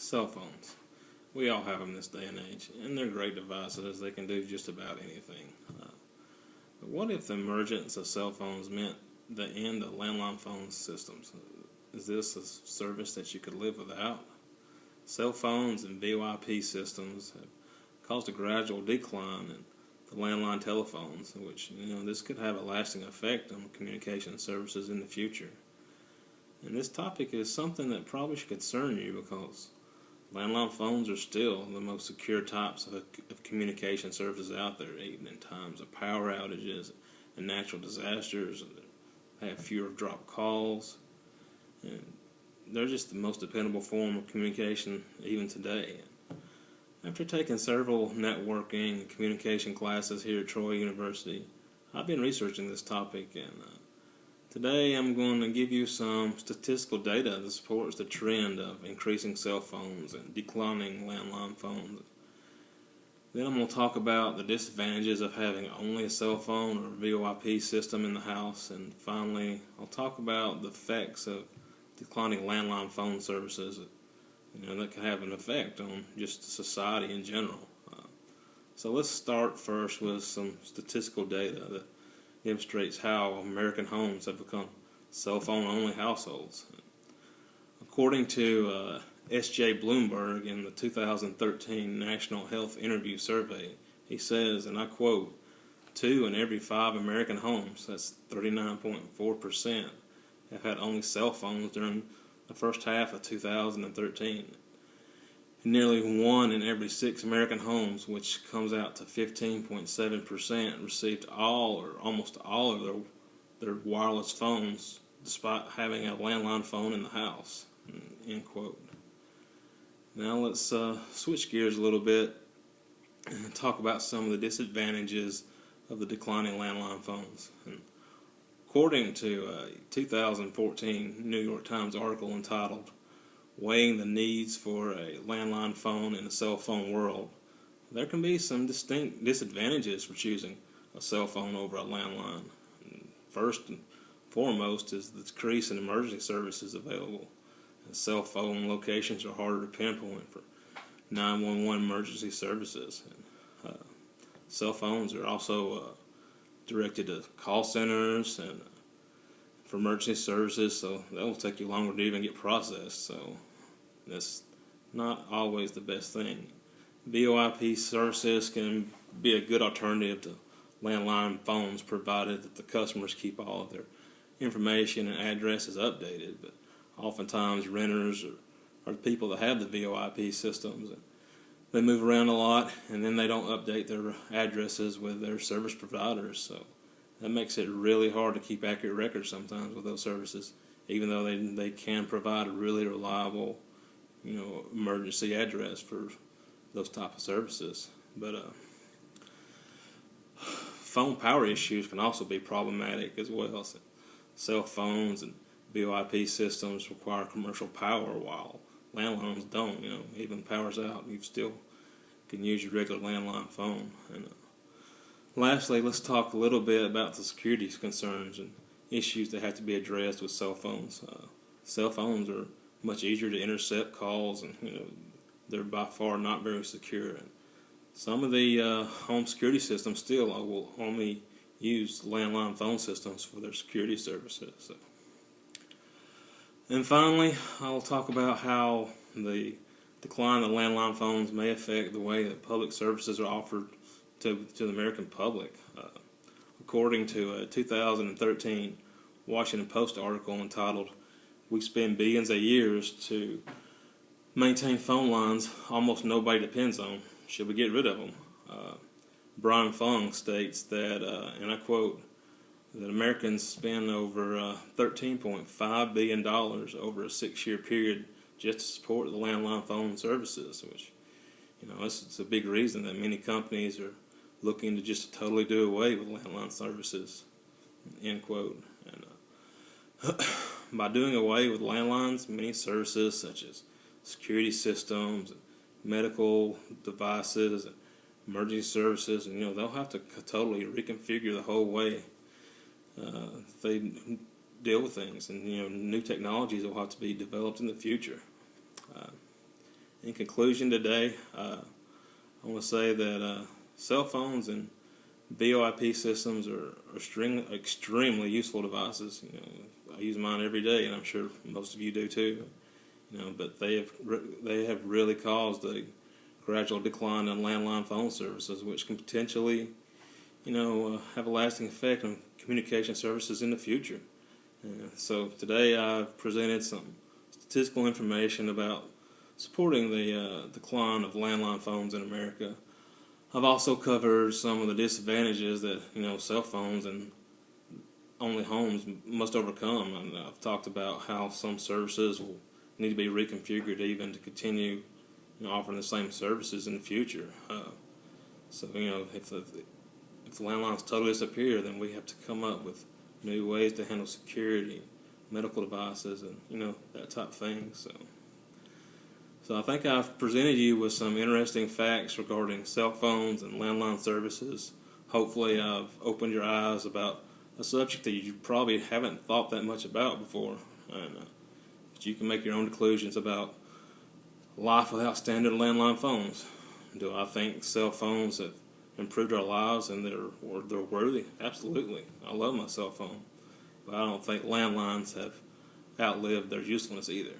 Cell phones. We all have them this day and age, and they're great devices. They can do just about anything. But what if the emergence of cell phones meant the end of landline phone systems? Is this a service that you could live without? Cell phones and VoIP systems have caused a gradual decline in the landline telephones, which this could have a lasting effect on communication services in the future. And this topic is something that probably should concern you because landline phones are still the most secure types of communication services out there, even in times of power outages and natural disasters. They have fewer dropped calls, and they're just the most dependable form of communication even today. After taking several networking and communication classes here at Troy University, I've been researching this topic, and today I'm going to give you some statistical data that supports the trend of increasing cell phones and declining landline phones. Then I'm going to talk about the disadvantages of having only a cell phone or VoIP system in the house, and finally I'll talk about the effects of declining landline phone services that can have an effect on just society in general. So let's start first with some statistical data that demonstrates how American homes have become cell phone only households. According to S.J. Bloomberg in the 2013 National Health Interview Survey, he says, and I quote, 2 in every 5 American homes, that's 39.4%, have had only cell phones during the first half of 2013. And nearly 1 in every 6 American homes, which comes out to 15.7%, received all or almost all of their wireless phones despite having a landline phone in the house. End quote. Now let's switch gears a little bit and talk about some of the disadvantages of the declining landline phones. According to a 2014 New York Times article entitled Weighing the Needs for a Landline Phone in a Cell Phone World, there can be some distinct disadvantages for choosing a cell phone over a landline. First and foremost is the decrease in emergency services available. Cell phone locations are harder to pinpoint for 911 emergency services. Cell phones are also directed to call centers and for emergency services, so that will take you longer to even get processed, so that's not always the best thing. VoIP services can be a good alternative to landline phones provided that the customers keep all of their information and addresses updated, but oftentimes renters are the people that have the VoIP systems. They move around a lot, and then they don't update their addresses with their service providers. So that makes it really hard to keep accurate records sometimes with those services, even though they can provide a really reliable, emergency address for those type of services. But phone power issues can also be problematic as well. So cell phones and VoIP systems require commercial power while landlines don't. Even power's out, you still can use your regular landline phone. And lastly, let's talk a little bit about the security concerns and issues that have to be addressed with cell phones. Cell phones are much easier to intercept calls, and they're by far not very secure. And some of the home security systems still will only use landline phone systems for their security services. So. And finally, I'll talk about how the decline of landline phones may affect the way that public services are offered to the American public. According to a 2013 Washington Post article entitled, "We spend billions of years to maintain phone lines almost nobody depends on. Should we get rid of them?" Brian Fung states that, and I quote, that Americans spend over $13.5 billion over a 6-year period just to support the landline phone services, which, it's a big reason that many companies are looking to just totally do away with landline services, end quote. And by doing away with landlines, many services such as security systems, medical devices, and emergency services, and they'll have to totally reconfigure the whole way they deal with things, and new technologies will have to be developed in the future. In conclusion today, I want to say that cell phones and VoIP systems are extremely useful devices. I use mine every day, and I'm sure most of you do too. But they have really caused a gradual decline in landline phone services, which can potentially, have a lasting effect on communication services in the future. So today I've presented some statistical information about supporting the decline of landline phones in America. I've also covered some of the disadvantages that cell phones and only homes must overcome, and I've talked about how some services will need to be reconfigured even to continue offering the same services in the future. So if the landlines totally disappear, then we have to come up with new ways to handle security, medical devices, and that type of thing. So I think I've presented you with some interesting facts regarding cell phones and landline services. Hopefully I've opened your eyes about a subject that you probably haven't thought that much about before. But you can make your own conclusions about life without standard landline phones. Do I think cell phones have improved our lives and they're worthy? Absolutely. I love my cell phone. But I don't think landlines have outlived their usefulness either.